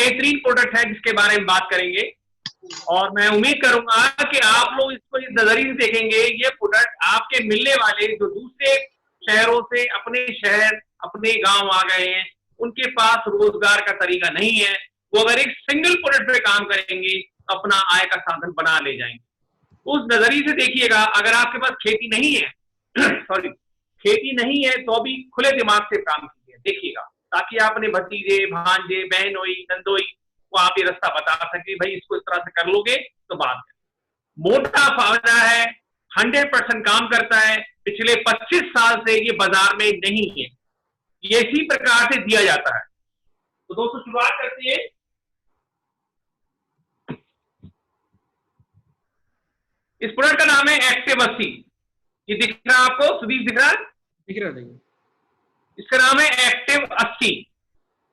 बेहतरीन प्रोडक्ट है जिसके बारे में बात करेंगे, और मैं उम्मीद करूंगा कि आप लोग इसको इस नजरिए से देखेंगे। ये प्रोडक्ट आपके मिलने वाले जो दूसरे शहरों से अपने शहर अपने गांव आ गए हैं, उनके पास रोजगार का तरीका नहीं है, वो अगर एक सिंगल प्रोडक्ट पे काम करेंगे अपना आय का साधन बना ले जाएंगे। उस नजरिए से देखिएगा। अगर आपके पास खेती नहीं है सॉरी खेती नहीं है तो भी खुले दिमाग से काम कीजिए, देखिएगा, ताकि आप अपने भतीजे भांजे बहनोई नंदोई को आप ये रास्ता बता सके, भाई इसको इस तरह से कर लोगे तो बात है। मोटा फायदा है, 100% काम करता है, पिछले 25 साल से ये बाजार में नहीं है, ये इसी प्रकार से दिया जाता है। तो दोस्तों शुरुआत करते हैं। इस प्रोडक्ट का नाम है एक्टिव 80। ये दिख रहा है आपको? सुदीप दिख रहा है? दिख रहा है। इसका नाम है एक्टिव 80।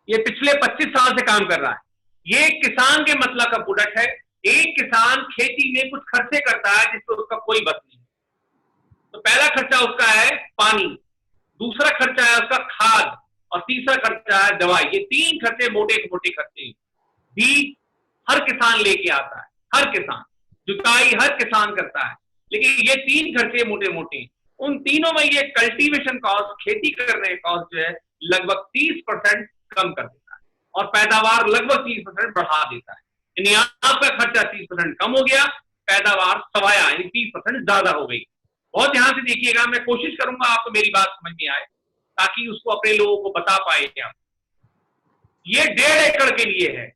ये पिछले 25 साल से काम कर रहा है। ये किसान के मतलब का प्रोडक्ट है। एक किसान खेती में कुछ खर्चे करता है जिससे उसका कोई बस नहीं। तो पहला खर्चा उसका है पानी, दूसरा खर्चा है उसका खाद, और तीसरा खर्चा है दवाई। ये 3 खर्चे मोटे मोटे खर्चे भी हर किसान लेके आता है। हर किसान, जुताई हर किसान करता है, लेकिन ये 3 खर्चे मोटे मोटे, उन तीनों में ये कल्टीवेशन कॉस्ट, खेती करने का कॉस्ट जो है लगभग 30% कम कर देता है और पैदावार लगभग 30% बढ़ा देता है। यानी आपका खर्चा 30% कम हो गया, पैदावार सवाया यानी 30% ज्यादा हो गई। बहुत ध्यान से देखिएगा, मैं कोशिश करूंगा आपको मेरी बात समझ में आए ताकि उसको अपने लोगों को बता पाए आप। ये 1.5 एकड़ के लिए है,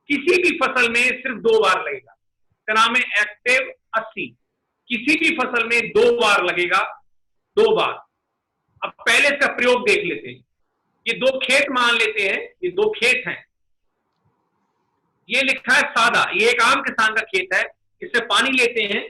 किसी भी फसल में सिर्फ 2 बार लगेगा। इसका नाम है एक्टिव 80। किसी भी फसल में 2 बार लगेगा, 2 बार। अब पहले इसका प्रयोग देख लेते हैं। ये 2 खेत मान लेते हैं, ये 2 खेत हैं। ये लिखा है सादा, ये एक आम किसान का खेत है। इससे पानी लेते हैं,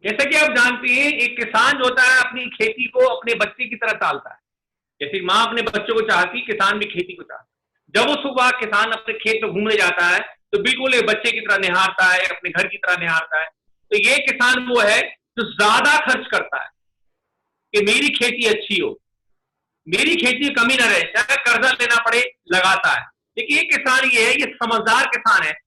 जैसे कि आप जानते हैं एक किसान जो होता है अपनी खेती को अपने बच्चे की तरह पालता है। जैसे मां अपने बच्चों को चाहती, किसान भी खेती को चाहता है। जब वो सुबह किसान अपने खेत में घूमने जाता है तो बिल्कुल एक बच्चे की तरह निहारता है, अपने घर की तरह निहारता है। तो ये किसान वो है जो ज्यादा खर्च करता है कि मेरी खेती अच्छी हो, मेरी खेती में कमी ना रहे, चाहे कर्जा लेना पड़े लगाता है। लेकिन ये किसान ये है, ये समझदार किसान है।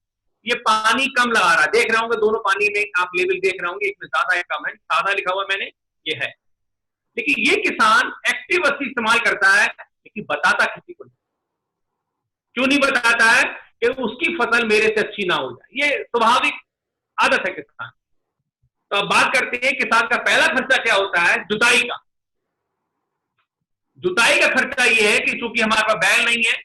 ये पानी कम लगा रहा है, देख रहे होंगे दोनों पानी में आप लेवल देख रहे होंगे, एक में ज्यादा एक कम है, सादा लिखा हुआ मैंने, ये है। लेकिन ये किसान एक्टिव 80 इस्तेमाल करता है, लेकिन बताता किसी को नहीं। क्यों नहीं बताता है? कि उसकी फसल मेरे से अच्छी ना हो जाए। ये स्वाभाविक आदत है किसान। तो अब बात करते हैं किसान का पहला खर्चा क्या होता है, जुताई का। जुताई का खर्चा ये है कि चूंकि हमारे पास बैल नहीं है,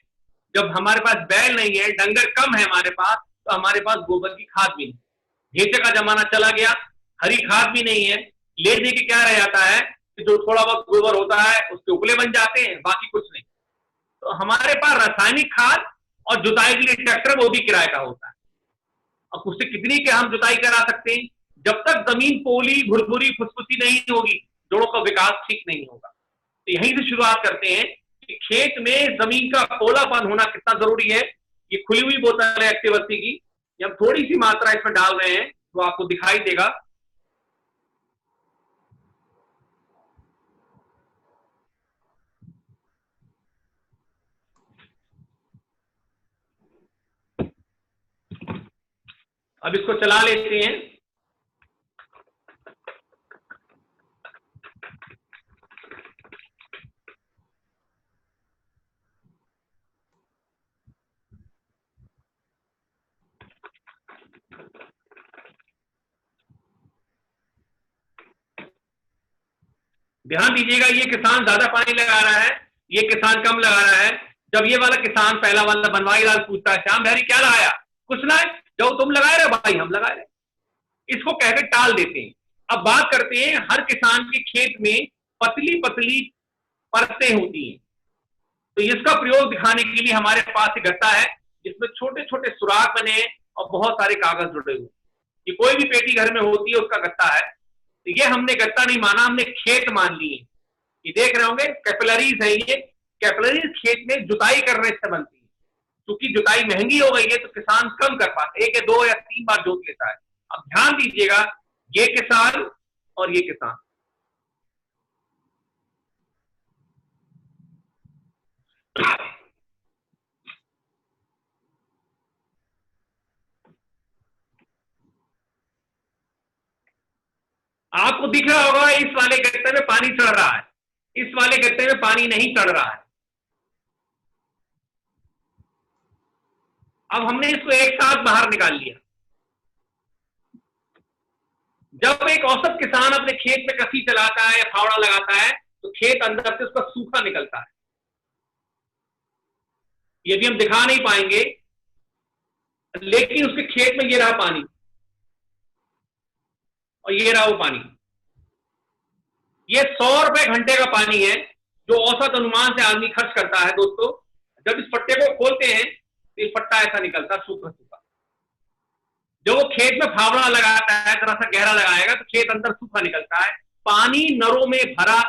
जब हमारे पास बैल नहीं है, डंगर कम है हमारे पास, तो हमारे पास गोबर की खाद भी नहीं, ढेचे का जमाना चला गया, हरी खाद भी नहीं है। ले दे के क्या रह जाता है कि जो थोड़ा बहुत गोबर होता है उसके उपले बन जाते हैं, बाकी कुछ नहीं। तो हमारे पास रासायनिक खाद और जुताई के लिए ट्रैक्टर वो भी किराए का होता है। अब उससे कितनी के हम जुताई करा सकते हैं? जब तक जमीन पोली भुरभुरी फुसफुसी नहीं होगी, जोड़ों का विकास ठीक नहीं होगा। तो यहीं से शुरुआत करते हैं कि खेत में जमीन का पोलापन होना कितना जरूरी है। ये खुली हुई बोतल है एक्टिव 80 की, हम थोड़ी सी मात्रा इसमें डाल रहे हैं तो आपको दिखाई देगा। अब इसको चला लेते हैं। ध्यान दीजिएगा, ये किसान ज्यादा पानी लगा रहा है, ये किसान कम लगा रहा है। जब ये वाला किसान पहला वाला बनवाई लाल पूछता है, श्याम बिहारी क्या लगाया? कुछ ना है, जो तुम लगाए रहे भाई हम लगाए रहे, इसको कहकर टाल देते हैं। अब बात करते हैं, हर किसान के खेत में पतली पतली परतें होती हैं। तो इसका प्रयोग दिखाने के लिए हमारे पास एक गत्ता है जिसमें छोटे छोटे सुराख बने और बहुत सारे कागज जुड़े हुए। ये कोई भी पेटी घर में होती है उसका गत्ता है। तो ये हमने गत्ता नहीं माना, हमने खेत मान लिए। ये देख रहे होंगे कैपिलरीज है, ये कैपिलरीज खेत में जुताई करने से बनती है। क्योंकि जुताई महंगी हो गई है तो किसान कम कर पाता है, 1 या 2 या 3 बार जोत लेता है। अब ध्यान दीजिएगा, ये किसान और ये किसान, आपको दिख रहा होगा इस वाले गत्ते में पानी चढ़ रहा है, इस वाले गत्ते में पानी नहीं चढ़ रहा है। अब हमने इसको एक साथ बाहर निकाल लिया। जब एक औसत किसान अपने खेत में कसी चलाता है या फावड़ा लगाता है तो खेत अंदर से उसका सूखा निकलता है। ये भी हम दिखा नहीं पाएंगे, लेकिन उसके खेत में ये रहा पानी और ये रहा वो पानी। ये 100 रुपए घंटे का पानी है जो औसत अनुमान से आदमी खर्च करता है। दोस्तों, जब इस पट्टे को खोलते हैं तो ये पट्टा ऐसा निकलता है, सूखा सूखा। जब वो खेत में फावड़ा लगाता है, थोड़ा सा गहरा लगाएगा तो खेत अंदर सूखा निकलता है, पानी नरों में भरा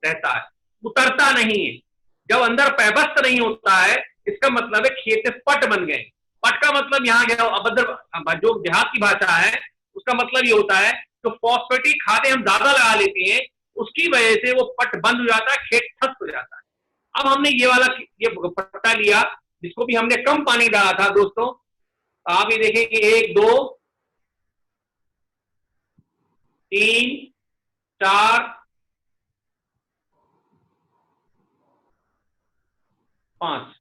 रहता है, उतरता नहीं है। जब अंदर पैबस्त नहीं होता है, इसका मतलब है खेत में पट बन गए। पट का मतलब यहाँ गया अभद्र, जो देहात की भाषा है उसका मतलब ये होता है तो फॉस्फेटिक खादें हम ज्यादा लगा लेते हैं, उसकी वजह से वो पट बंद हो जाता है, खेत ठस्त हो जाता है। अब हमने ये पट्टा लिया जिसको भी हमने कम पानी डाला था। दोस्तों, आप ये देखें कि 1 2 3 4 5,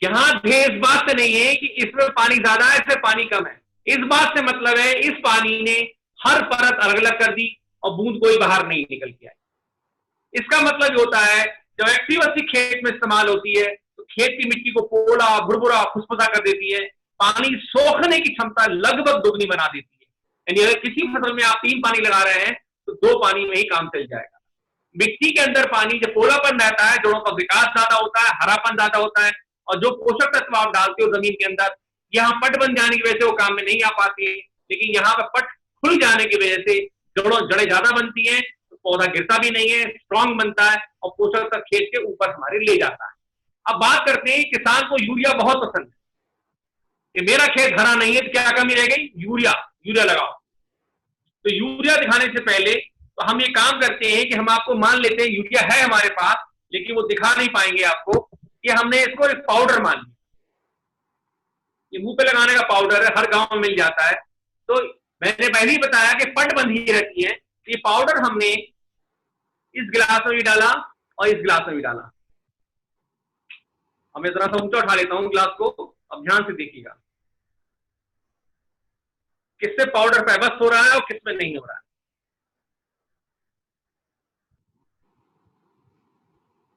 यहां भेद इस बात से नहीं है कि इसमें पानी ज्यादा है, इसमें पानी कम है। इस बात से मतलब है इस पानी ने हर परत अलग अलग कर दी और बूंद कोई बाहर नहीं निकल के आई। इसका मतलब होता है जब एक्टिव अस्सी खेत में इस्तेमाल होती है तो खेत की मिट्टी को पोला, भुरभुरा, खुशबुसा कर देती है, पानी सोखने की क्षमता लगभग दोगुनी बना देती है। यानी अगर किसी फसल में आप 3 पानी लगा रहे हैं तो 2 पानी में ही काम चल जाएगा। मिट्टी के अंदर पानी जब पोलापन रहता है, जड़ों का विकास ज्यादा होता है, हरापन ज्यादा होता है, और जो पोषक तत्व आप डालते हो जमीन के अंदर, यहाँ पट बन जाने की वजह से वो काम में नहीं आ पाती है। लेकिन यहाँ पर पट खुल जाने की वजह से जड़ें ज्यादा बनती हैं, तो पौधा गिरता भी नहीं है, स्ट्रांग बनता है और पोषक तत्व खेत के ऊपर हमारे ले जाता है। अब बात करते हैं, किसान को यूरिया बहुत पसंद है कि मेरा खेत भरा नहीं है तो क्या कमी रह गई, यूरिया लगाओ। तो यूरिया दिखाने से पहले तो हम ये काम करते हैं कि हम आपको मान लेते हैं यूरिया है हमारे पास, लेकिन वो दिखा नहीं पाएंगे आपको कि हमने इसको एक पाउडर मान लिया। ये मुंह पे लगाने का पाउडर है, हर गांव में मिल जाता है। तो मैंने पहले ही बताया कि पट बंधी रहती है। ये पाउडर हमने इस गिलास में भी डाला और इस गिलास में भी डाला। अब मैं जरा सा ऊंचा उठा लेता हूं गिलास को, अब ध्यान से देखिएगा किससे पाउडर पैबस्त हो रहा है और किसमें नहीं हो रहा है।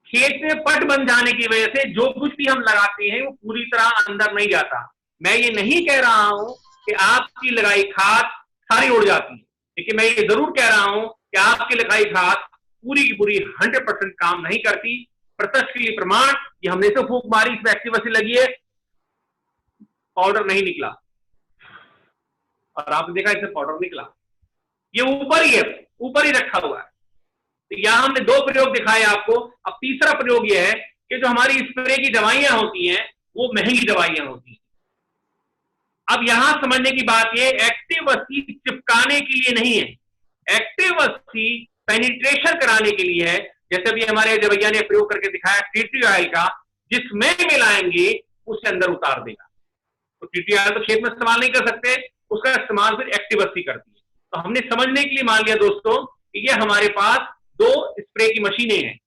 खेत में पट बन जाने की वजह से जो कुछ भी हम लगाते हैं वो पूरी तरह अंदर नहीं जाता। मैं ये नहीं कह रहा हूं कि आपकी लगाई खाद सारी उड़ जाती है, लेकिन मैं ये जरूर कह रहा हूं कि आपकी लगाई खाद पूरी की पूरी 100% काम नहीं करती। प्रत्यक्ष के लिए प्रमाण, ये हमने तो फूंक मारी, इसमें एक्टिव एसिड लगी है, पाउडर नहीं निकला, और आपने देखा इससे पाउडर निकला। ये ऊपर ही है, ऊपर ही रखा हुआ है। तो यहां हमने 2 प्रयोग दिखाए आपको। अब तीसरा प्रयोग यह है कि जो हमारी स्प्रे की दवाइयां होती हैं वो महंगी दवाइयां होती हैं। अब यहां समझने की बात यह, एक्टिव 80 चिपकाने के लिए नहीं है, एक्टिव 80 पेनिट्रेशन कराने के लिए है। जैसे भी हमारे भैया ने प्रयोग करके दिखाया टीटी ऑयल का, जिसमें मिलाएंगे उसे अंदर उतार देगा। तो टीटी ऑयल तो खेत में इस्तेमाल नहीं कर सकते, उसका इस्तेमाल फिर एक्टिव 80 करती है। तो हमने समझने के लिए मान लिया दोस्तों कि ये हमारे पास 2 स्प्रे की मशीनें हैं,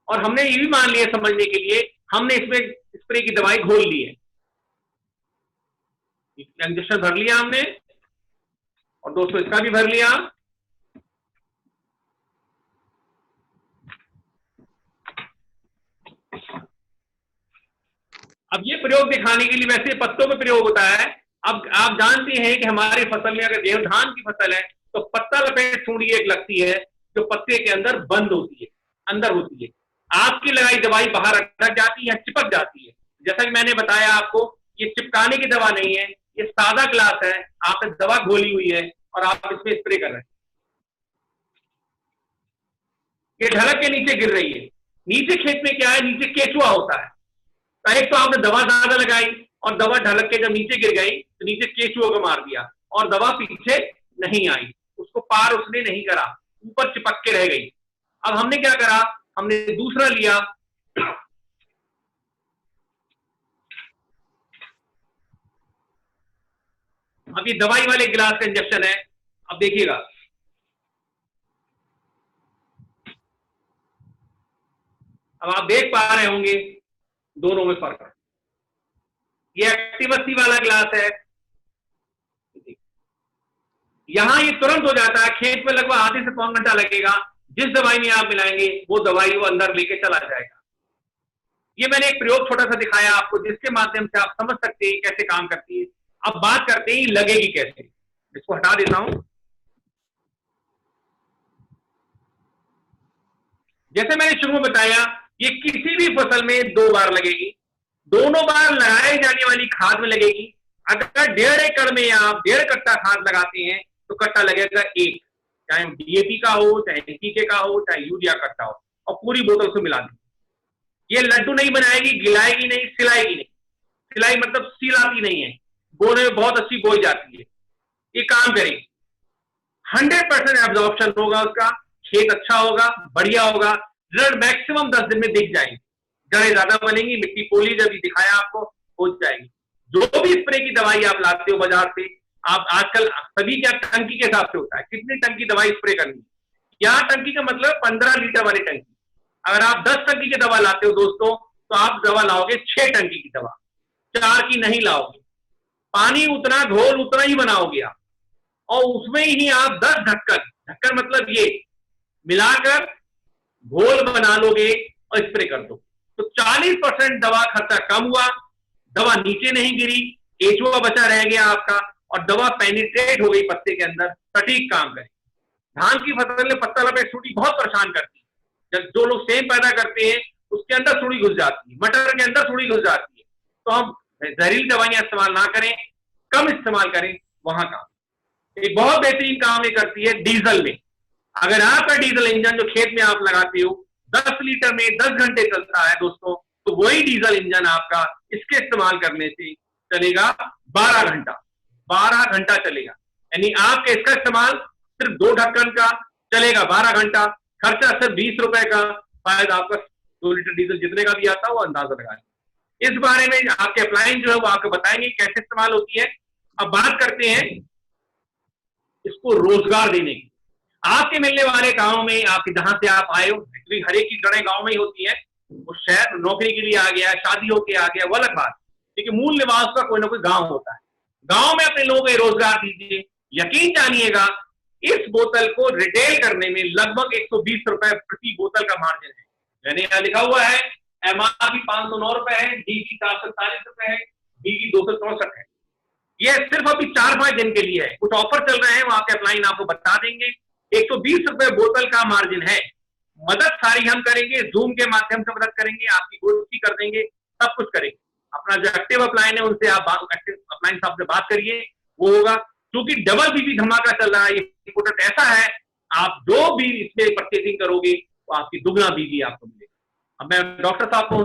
और हमने ये भी मान लिया समझने के लिए, हमने इसमें स्प्रे की दवाई घोल ली है। इंजेक्शन भर लिया हमने, और दोस्तों इसका भी भर लिया। अब ये प्रयोग दिखाने के लिए, वैसे पत्तों में प्रयोग होता है। अब आप जानते हैं कि हमारी फसल में अगर गेहूं धान की फसल है तो पत्ता लपेट सूंडी एक लगती है जो पत्ते के अंदर बंद होती है, अंदर होती है। आपकी लगाई दवाई बाहर अटक जाती है, चिपक जाती है। जैसा कि मैंने बताया आपको, ये चिपकाने की दवा नहीं है, ये सादा ग्लास है, आपने दवा घोली हुई है और आप इसमें स्प्रे कर रहे हैं, ये ढलक के नीचे गिर रही है। नीचे खेत में क्या है, नीचे केचुआ होता है, तो एक तो आपने दवा ज्यादा लगाई और दवा ढलक के जब नीचे गिर गई तो नीचे केचुआ को मार दिया और दवा पीछे नहीं आई, उसको पार उसने नहीं करा, ऊपर चिपक के रह गई। अब हमने क्या करा, हमने दूसरा लिया, अब ये दवाई वाले गिलास का इंजेक्शन है। अब देखिएगा, अब आप देख पा रहे होंगे दोनों में फर्क है। ये एक्टिव 80 वाला गिलास है, यहां ये तुरंत हो जाता है, खेत में लगभग आधे से पौन घंटा लगेगा, जिस दवाई में आप मिलाएंगे वो दवाई वो अंदर लेके चला जाएगा। ये मैंने एक प्रयोग छोटा सा दिखाया आपको, जिसके माध्यम से आप समझ सकते हैं कैसे काम करती है। अब बात करते हैं लगेगी कैसे, इसको हटा देता हूं। जैसे मैंने शुरू में बताया, ये किसी भी फसल में 2 बार लगेगी, दोनों बार लगाई जाने वाली खाद में लगेगी। अगर 1.5 एकड़ में आप 1.5 कट्टा खाद लगाते हैं तो कट्टा लगेगा 1, चाहे डीएपी का हो, चाहे एनपीके का हो, चाहे यूरिया कट्टा हो, और पूरी बोतल से मिला देंगे। ये लड्डू नहीं बनाएगी, गिलाएगी नहीं, सिलाएगी नहीं, सिलाई मतलब सिलाती नहीं है, बोने में बहुत अच्छी बोई जाती है, ये काम करेगी। 100% एब्जॉर्प्शन होगा उसका, खेत अच्छा होगा, बढ़िया होगा, रिजल्ट मैक्सिमम 10 दिन में दिख जाएंगे, जड़ें ज्यादा बनेंगी, मिट्टी पोली जब दिखाया आपको हो जाएगी। जो भी स्प्रे की दवाई आप लाते हो बाजार से, आप आजकल सभी क्या टंकी के हिसाब से होता है, कितनी टंकी दवाई स्प्रे करनी है। यहाँ टंकी का मतलब 15 लीटर वाली टंकी, अगर आप 10 टंकी की दवा लाते हो दोस्तों, तो आप दवा लाओगे 6 टंकी की दवा, 4 की नहीं लाओगे। पानी उतना, घोल उतना ही बनाओगे आप, और उसमें ही आप 10 ढक्कन, ढक्कन मतलब ये मिलाकर घोल बना लोगे और स्प्रे कर दो, तो 40% दवा खर्चा कम हुआ, दवा नीचे नहीं गिरी, केचुआ बचा रह गया आपका, और दवा पेनिट्रेट हो गई पत्ते के अंदर, सटीक काम करे। धान की फसल में पत्ता लपेट सुड़ी बहुत परेशान करती है, जब जो लोग सेम पैदा करते हैं उसके अंदर सुड़ी घुस जाती है, मटर के अंदर सुड़ी घुस जाती है। तो हम जहरीली दवाइयां इस्तेमाल ना करें, कम इस्तेमाल करें, वहां काम एक बहुत बेहतरीन काम ये करती है डीजल में। अगर आपका डीजल इंजन जो खेत में आप लगाते हो 10 लीटर में 10 घंटे चलता है दोस्तों, तो वही डीजल इंजन आपका इसके इस्तेमाल करने से चलेगा 12 घंटा, 12 घंटा चलेगा। यानी आपके इसका इस्तेमाल सिर्फ 2 ढक्कन का चलेगा 12 घंटा, खर्चा सिर्फ 20 रुपए का, फायदा आपका 2 लीटर डीजल जितने का भी आता है वो अंदाजा लगाए। इस बारे में आपके अप्लायंस जो है वो आपको बताएंगे कैसे इस्तेमाल होती है। अब बात करते हैं इसको रोजगार देने की। आपके मिलने वाले गांव में, आपके जहां से आप आए हो, हर एक की जड़ें गांव में ही होती है, वो शहर नौकरी के लिए आ गया, शादी होके आ गया, वो अलग बात, लेकिन मूल निवास का कोई ना कोई गांव होता है। गांव में अपने लोगों को रोजगार दीजिए। यकीन जानिएगा, इस बोतल को रिटेल करने में लगभग 120 रुपए प्रति बोतल का मार्जिन है। मैंने यहाँ लिखा हुआ है एमआरपी 509 रुपए है, डी की 440 रुपए है, बी की 264 है। ये सिर्फ अभी 4-5 दिन के लिए है, कुछ ऑफर चल रहे हैं, वो आपके अपलाइन आपको बता देंगे। 120 रुपए बोतल का मार्जिन है। मदद सारी हम करेंगे, जूम के माध्यम से मदद करेंगे, आपकी गोष्ठी कर देंगे, सब कुछ करेंगे। अपना जो एक्टिव अपलाइन है उनसे आप एक्टिव अपलाइन साहब से बात करिए, वो होगा। क्योंकि डबल बीबी धमाका चल रहा है, ये प्रोडक्ट ऐसा है, आप जो भी इसमें परचेसिंग करोगे तो आपकी दुगना बीबी आपको मिलेगा। अब मैं डॉक्टर साहब को